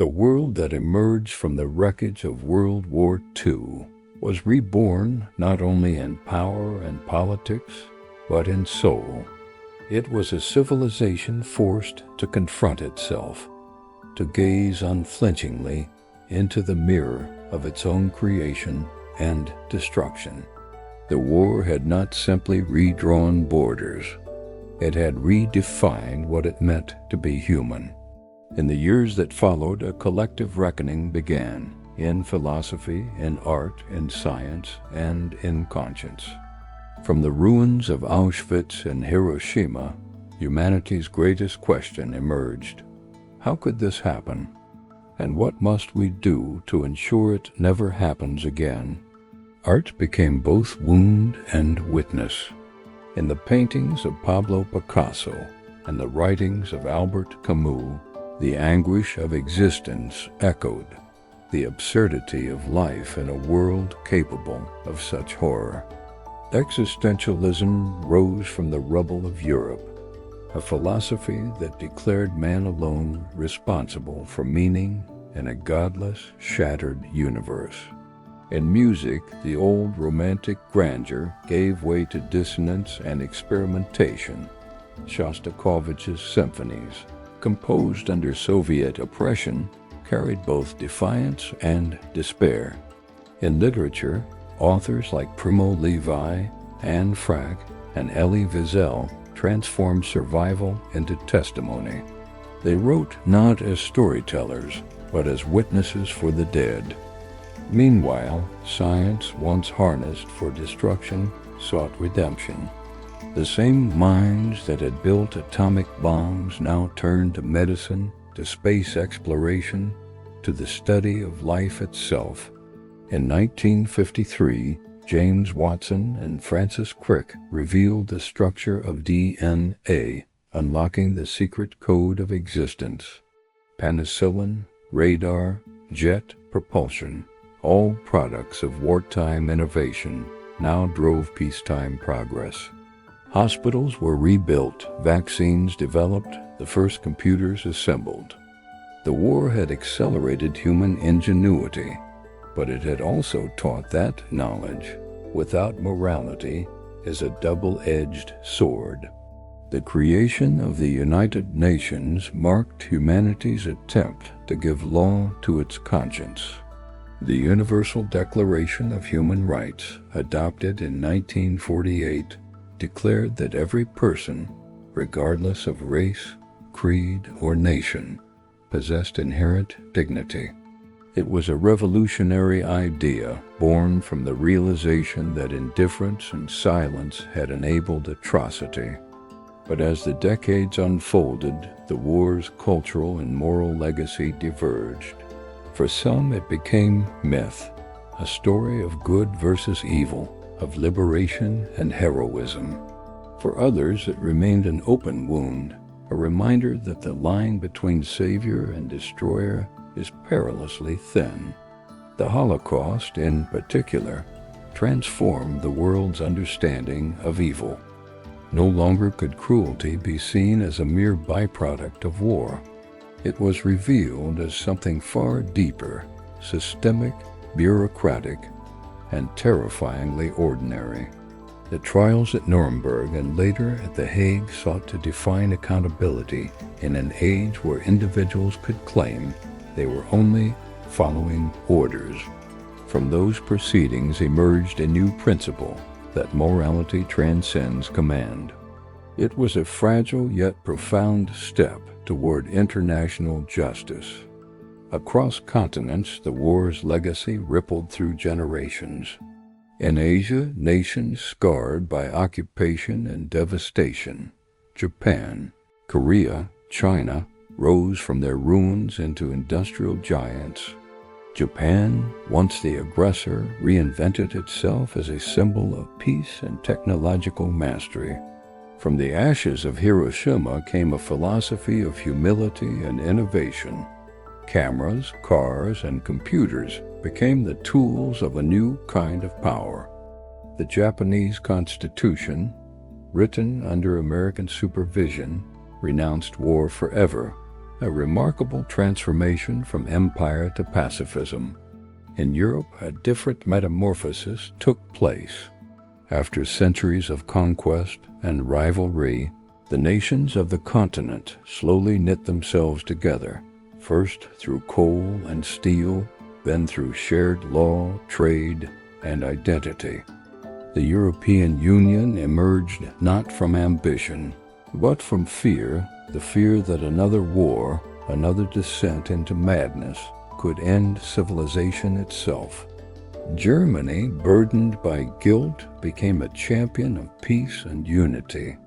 The world that emerged from the wreckage of World War II was reborn not only in power and politics, but in soul. It was a civilization forced to confront itself, to gaze unflinchingly into the mirror of its own creation and destruction. The war had not simply redrawn borders. It had redefined what it meant to be human. In the years that followed, a collective reckoning began in philosophy, in art, in science, and in conscience. From the ruins of Auschwitz and Hiroshima, humanity's greatest question emerged. How could this happen? And what must we do to ensure it never happens again? Art became both wound and witness. In the paintings of Pablo Picasso and the writings of Albert Camus, the anguish of existence echoed, the absurdity of life in a world capable of such horror. Existentialism rose from the rubble of Europe, a philosophy that declared man alone responsible for meaning in a godless, shattered universe. In music, the old romantic grandeur gave way to dissonance and experimentation. Shostakovich's symphonies, composed under Soviet oppression, carried both defiance and despair. In literature, authors like Primo Levi, Anne Frank, and Elie Wiesel transformed survival into testimony. They wrote not as storytellers, but as witnesses for the dead. Meanwhile, science, once harnessed for destruction, sought redemption. The same minds that had built atomic bombs now turned to medicine, to space exploration, to the study of life itself. In 1953, James Watson and Francis Crick revealed the structure of DNA, unlocking the secret code of existence. Penicillin, radar, jet propulsion, all products of wartime innovation, now drove peacetime progress. Hospitals were rebuilt, vaccines developed, the first computers assembled. The war had accelerated human ingenuity, but it had also taught that knowledge, without morality, is a double-edged sword. The creation of the United Nations marked humanity's attempt to give law to its conscience. The Universal Declaration of Human Rights, adopted in 1948, declared that every person, regardless of race, creed, or nation, possessed inherent dignity. It was a revolutionary idea born from the realization that indifference and silence had enabled atrocity. But as the decades unfolded, the war's cultural and moral legacy diverged. For some, it became myth, a story of good versus evil, of liberation and heroism. For others, it remained an open wound, a reminder that the line between savior and destroyer is perilously thin. The Holocaust, in particular, transformed the world's understanding of evil. No longer could cruelty be seen as a mere byproduct of war. It was revealed as something far deeper, systemic, bureaucratic, and terrifyingly ordinary. The trials at Nuremberg and later at The Hague sought to define accountability in an age where individuals could claim they were only following orders. From those proceedings emerged a new principle, that morality transcends command. It was a fragile yet profound step toward international justice. Across continents, the war's legacy rippled through generations. In Asia, nations scarred by occupation and devastation, Japan, Korea, China, rose from their ruins into industrial giants. Japan, once the aggressor, reinvented itself as a symbol of peace and technological mastery. From the ashes of Hiroshima came a philosophy of humility and innovation. Cameras, cars, and computers became the tools of a new kind of power. The Japanese Constitution, written under American supervision, renounced war forever, a remarkable transformation from empire to pacifism. In Europe, a different metamorphosis took place. After centuries of conquest and rivalry, the nations of the continent slowly knit themselves together, first through coal and steel, then through shared law, trade, and identity. The European Union emerged not from ambition, but from fear, the fear that another war, another descent into madness, could end civilization itself. Germany, burdened by guilt, became a champion of peace and unity.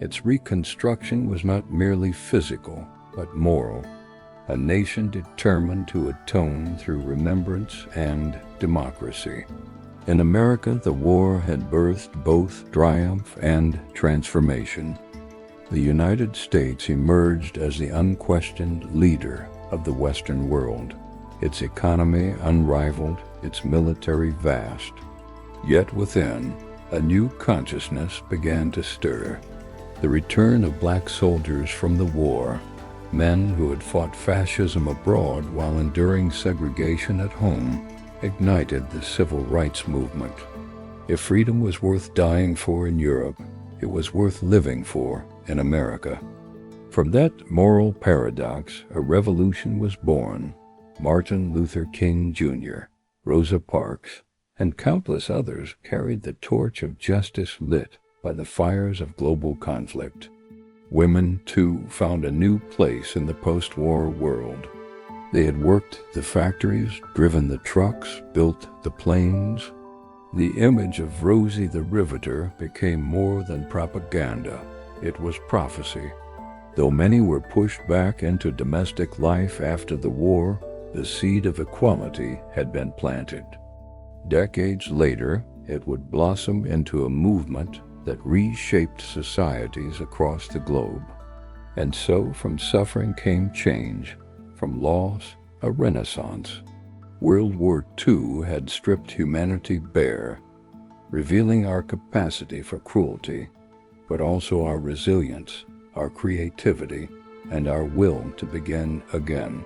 Its reconstruction was not merely physical, but moral, a nation determined to atone through remembrance and democracy. In America, the war had birthed both triumph and transformation. The United States emerged as the unquestioned leader of the Western world, its economy unrivaled, its military vast. Yet within, a new consciousness began to stir. The return of black soldiers from the war, men who had fought fascism abroad while enduring segregation at home, ignited the civil rights movement. If freedom was worth dying for in Europe, it was worth living for in America. From that moral paradox, a revolution was born. Martin Luther King Jr., Rosa Parks, and countless others carried the torch of justice lit by the fires of global conflict. Women, too, found a new place in the post-war world. They had worked the factories, driven the trucks, built the planes. The image of Rosie the Riveter became more than propaganda. It was prophecy. Though many were pushed back into domestic life after the war, the seed of equality had been planted. Decades later, it would blossom into a movement that reshaped societies across the globe. And so from suffering came change, from loss, a renaissance. World War II had stripped humanity bare, revealing our capacity for cruelty, but also our resilience, our creativity, and our will to begin again.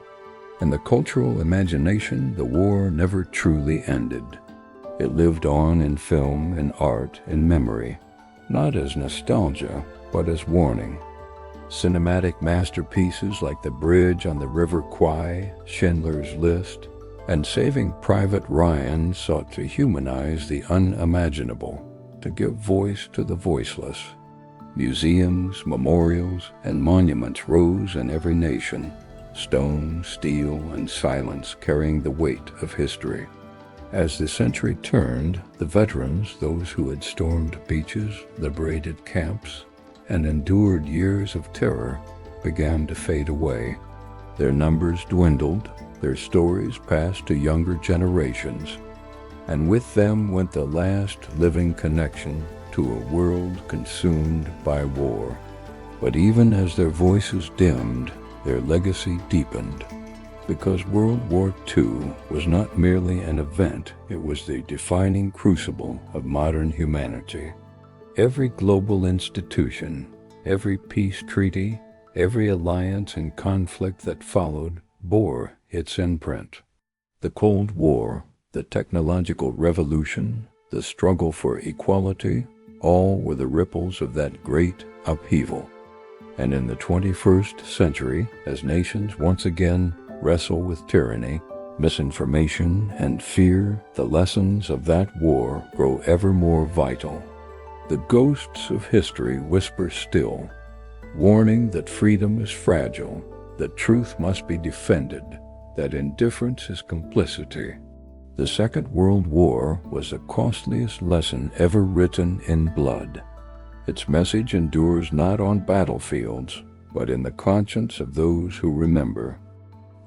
In the cultural imagination, the war never truly ended. It lived on in film, in art, in memory, not as nostalgia, but as warning. Cinematic masterpieces like The Bridge on the River Kwai, Schindler's List, and Saving Private Ryan sought to humanize the unimaginable, to give voice to the voiceless. Museums, memorials, and monuments rose in every nation, stone, steel, and silence carrying the weight of history. As the century turned, the veterans, those who had stormed beaches, liberated camps, and endured years of terror, began to fade away. Their numbers dwindled, their stories passed to younger generations, and with them went the last living connection to a world consumed by war. But even as their voices dimmed, their legacy deepened, because World War II was not merely an event, it was the defining crucible of modern humanity. Every global institution, every peace treaty, every alliance and conflict that followed bore its imprint. The Cold War, the technological revolution, the struggle for equality, all were the ripples of that great upheaval. And in the 21st century, as nations once again wrestle with tyranny, misinformation, and fear, the lessons of that war grow ever more vital. The ghosts of history whisper still, warning that freedom is fragile, that truth must be defended, that indifference is complicity. The Second World War was the costliest lesson ever written in blood. Its message endures not on battlefields, but in the conscience of those who remember.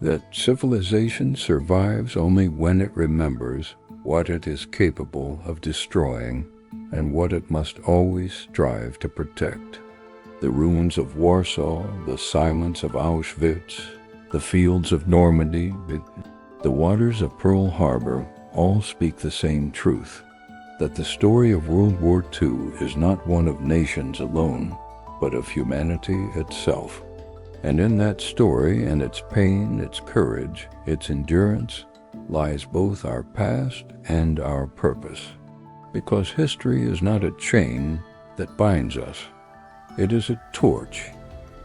That civilization survives only when it remembers what it is capable of destroying and what it must always strive to protect. The ruins of Warsaw, the silence of Auschwitz, the fields of Normandy, the waters of Pearl Harbor all speak the same truth, that the story of World War II is not one of nations alone, but of humanity itself. And in that story and its pain, its courage, its endurance, lies both our past and our purpose. Because history is not a chain that binds us. It is a torch,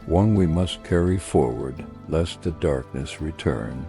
one we must carry forward, lest the darkness return.